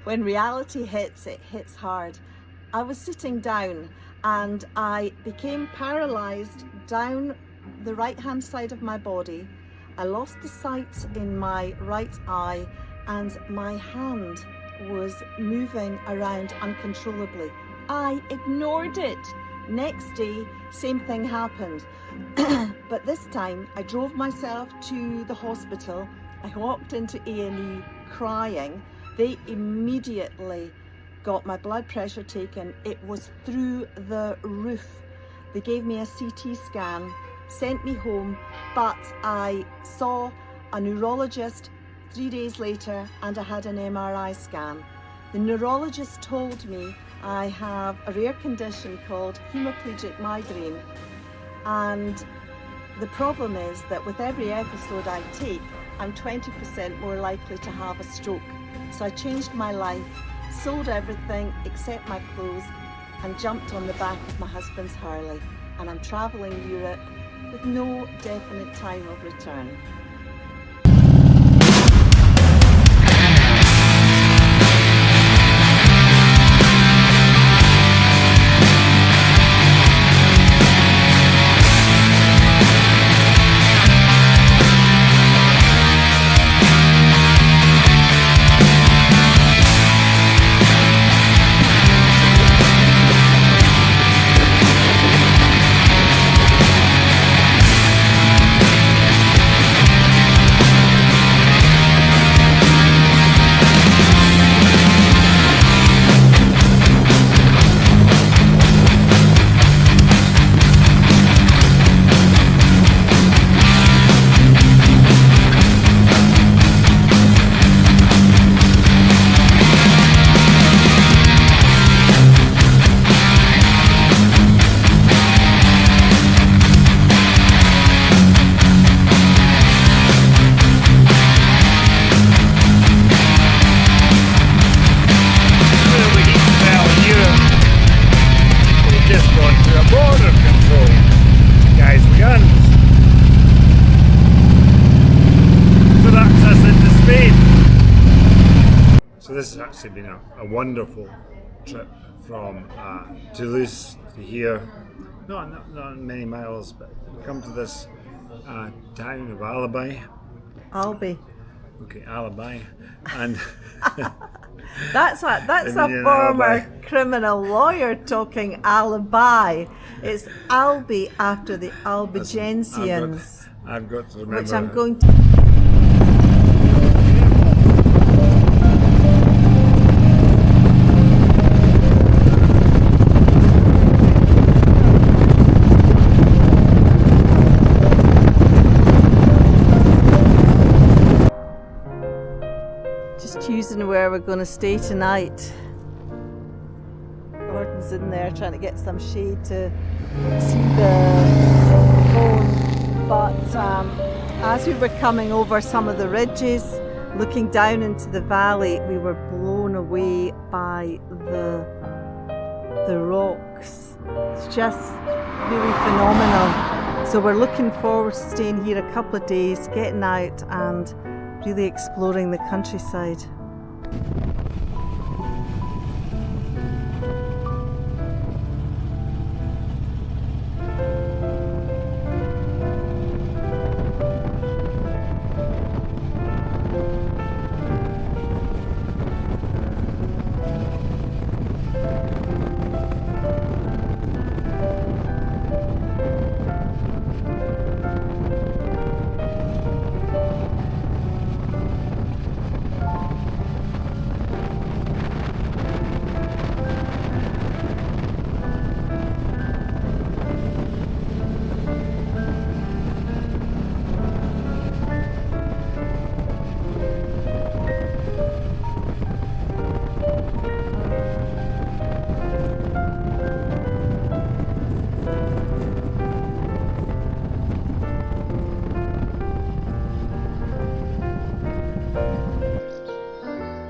when reality hits, it hits hard. I was sitting down and I became paralyzed down the right hand side of my body. I lost the sight in my right eye and my hand was moving around uncontrollably. I ignored it. Next day, same thing happened. But this time I drove myself to the hospital. I walked into A&E crying. They immediately got my blood pressure taken. It was through the roof. They gave me a CT scan, sent me home, but I saw a neurologist 3 days later and I had an MRI scan. The neurologist told me I have a rare condition called hemiplegic migraine, and the problem is that with every episode I take, I'm 20% more likely to have a stroke. So I changed my life, sold everything except my clothes, and jumped on the back of my husband's Harley, and I'm travelling Europe with no definite time of return. So this has actually been a wonderful trip from Toulouse to here. Not many miles, but we come to this town of Albi. Okay, Alibi, and That's a former criminal lawyer talking alibi. It's Albi after the Albigensians. I've got to remember. Which I'm going to. Just choosing where we're going to stay tonight. Gordon's in there trying to get some shade to see the phone. But as we were coming over some of the ridges, looking down into the valley, we were blown away by the rocks. It's just really phenomenal. So we're looking forward to staying here a couple of days, getting out and really exploring the countryside.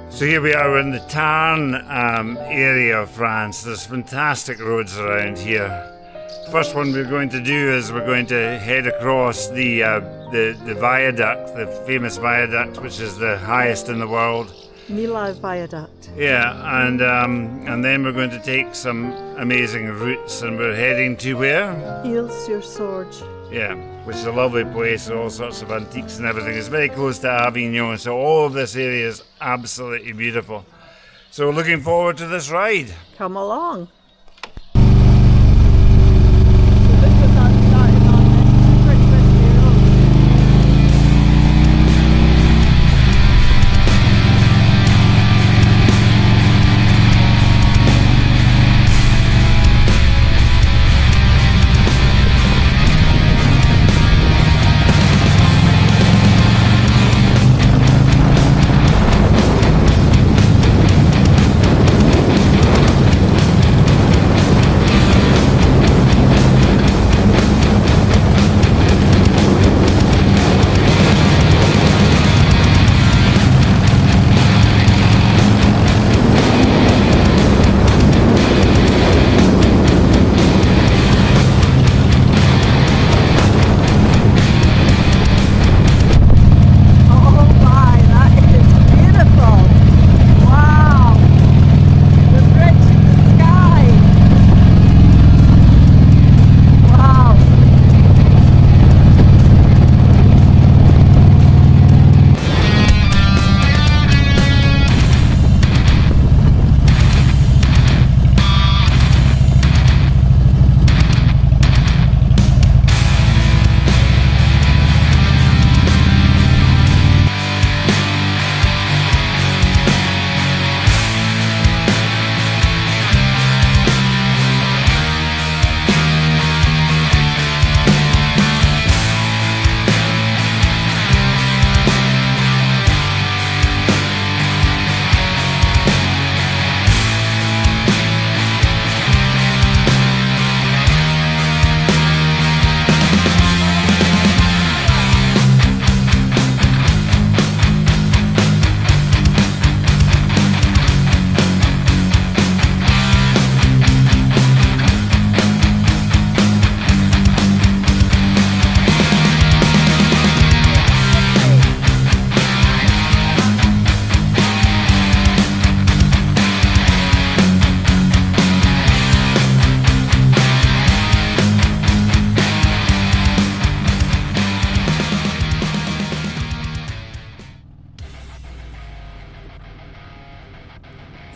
So here we are in the Tarn area of France. There's fantastic roads around here. First one we're going to do is we're going to head across the viaduct, the famous viaduct, which is the highest in the world. Millau viaduct. Yeah, and then we're going to take some amazing routes, and we're heading to where? Ile-sur-Sorge. Yeah, which is a lovely place, all sorts of antiques and everything. It's very close to Avignon, so all of this area is absolutely beautiful. So looking forward to this ride. Come along. So this was us starting on this super twisty road.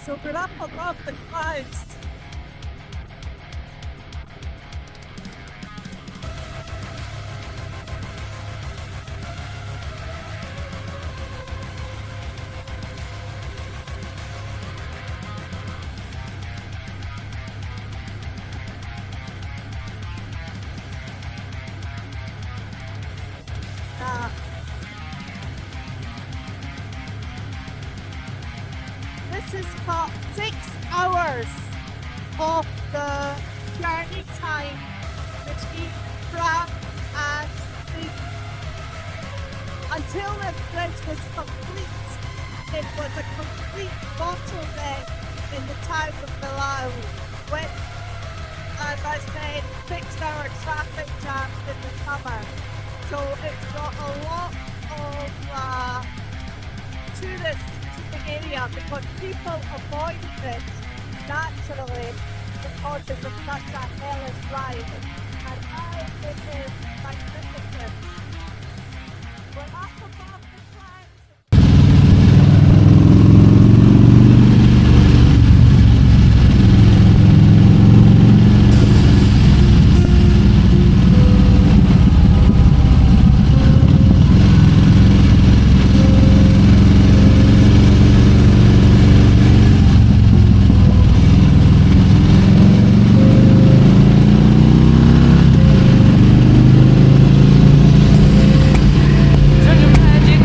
So we're up above the clouds. This is about 6 hours of the journey time between Prague and the, until the bridge was complete. It was a complete bottleneck in the town of Millau, with, as I said, 6-hour traffic jams in the summer. So it's got a lot of tourists to the area because people avoid it naturally because it was such a hellish ride. And now it is magnificent. We're up above the clouds. Turn your magic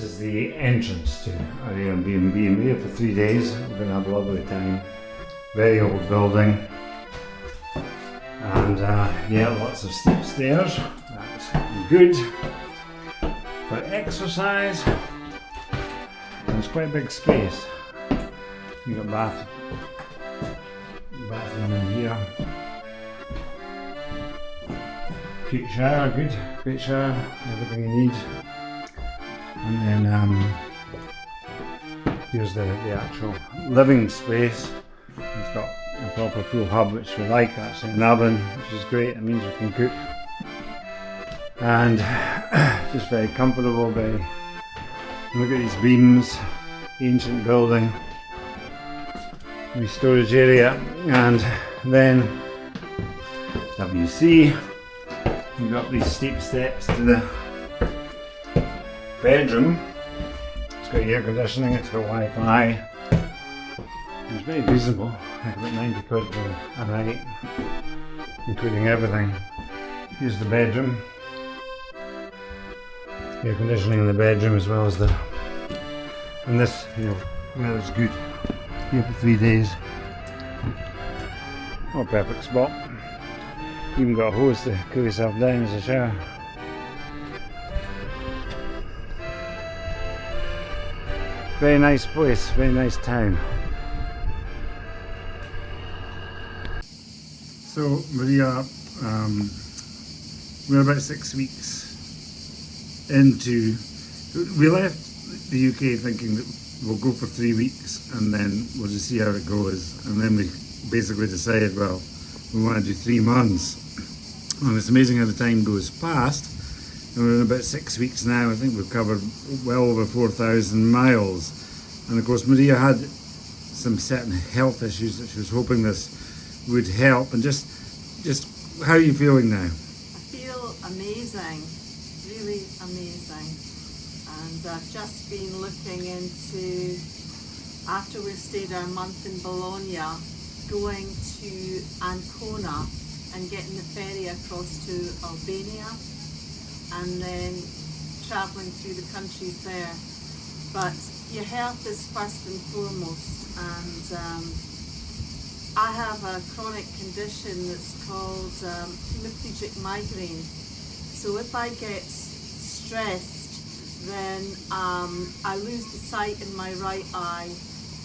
this is the entrance to our Airbnb. I'm here for 3 days. We're going to have a lovely time. Very old building. And yeah, lots of steep stairs. That's good for exercise. And it's quite a big space. You've got bathroom in here. Cute shower, good, great shower, everything you need. And then here's the actual living space. It's got a proper full hub, which we like, actually an oven, which is great. It means we can cook. And just very comfortable, look at these beams, ancient building, the storage area, and then WC. You've got these steep steps to the bedroom. It's got air conditioning, it's got Wi-Fi. It's very reasonable, like about 90 quid for a night, including everything. Here's the bedroom. Air conditioning in the bedroom as well as the... And this, weather's good. Here for 3 days. Oh, perfect spot. Even got a hose to cool yourself down as a shower. Very nice place, very nice town. So Maria, we're about 6 weeks into, we left the UK thinking that we'll go for 3 weeks and then we'll just see how it goes, and then we basically decided, well, we want to do 3 months. And it's amazing how the time goes past, and we're in about 6 weeks now. I think we've covered well over 4,000 miles. And of course Maria had some certain health issues that she was hoping this would help. And just how are you feeling now? I feel amazing, really amazing. And I've just been looking into, after we've stayed a month in Bologna, going to Ancona and getting the ferry across to Albania and then travelling through the countries there. But your health is first and foremost, and I have a chronic condition that's called hemiplegic migraine. So if I get stressed, then I lose the sight in my right eye,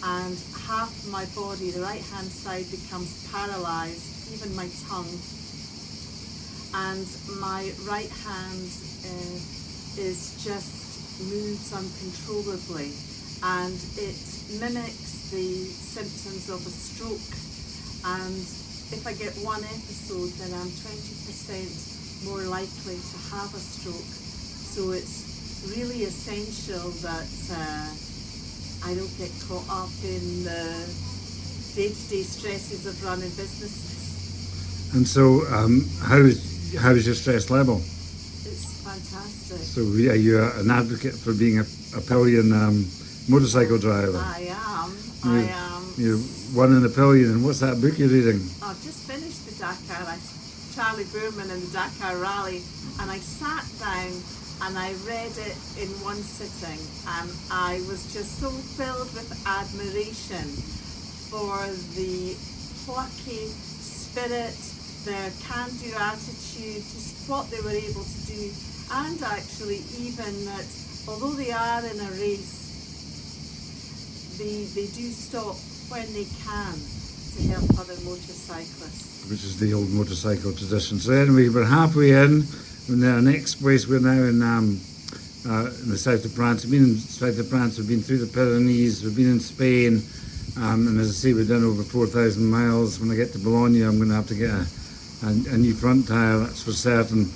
and half my body, the right hand side, becomes paralysed, even my tongue, and my right hand is just moves uncontrollably, and it mimics the symptoms of a stroke. And if I get one episode, then I'm 20% more likely to have a stroke. So it's really essential that I don't get caught up in the day-to-day stresses of running businesses. And so, how is your stress level? It's fantastic. So, are you an advocate for being a pillion motorcycle driver? I am. You're one in a pillion, and what's that book you're reading? I've just finished the Dakar, Charlie Boorman and the Dakar Rally, and I sat down and I read it in one sitting, and I was just so filled with admiration for the plucky spirit, their can-do attitude, just what they were able to do, and actually even that although they are in a race, they do stop when they can to help other motorcyclists. Which is the old motorcycle tradition. So anyway, we're halfway in. And our next place, we're now in the south of France. We've been in the south of France, we've been through the Pyrenees, we've been in Spain, and as I say, we've done over 4,000 miles. When I get to Bologna, I'm going to have to get a new front tyre, that's for certain,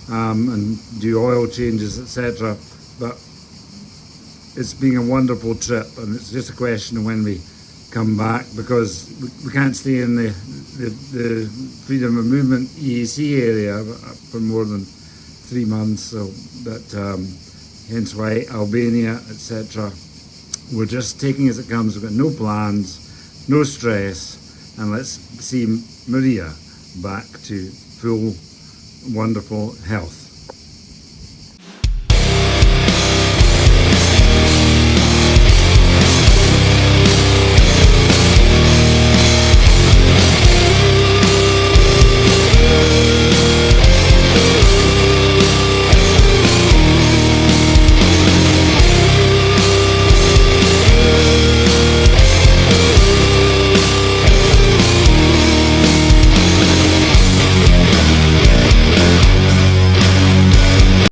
and do oil changes, etc. But it's been a wonderful trip, and it's just a question of when we come back, because we can't stay in the freedom of movement EAC area for more than 3 months. So that hence why Albania, etc. We're just taking as it comes. We've got no plans, no stress, and let's see Maria back to full wonderful health.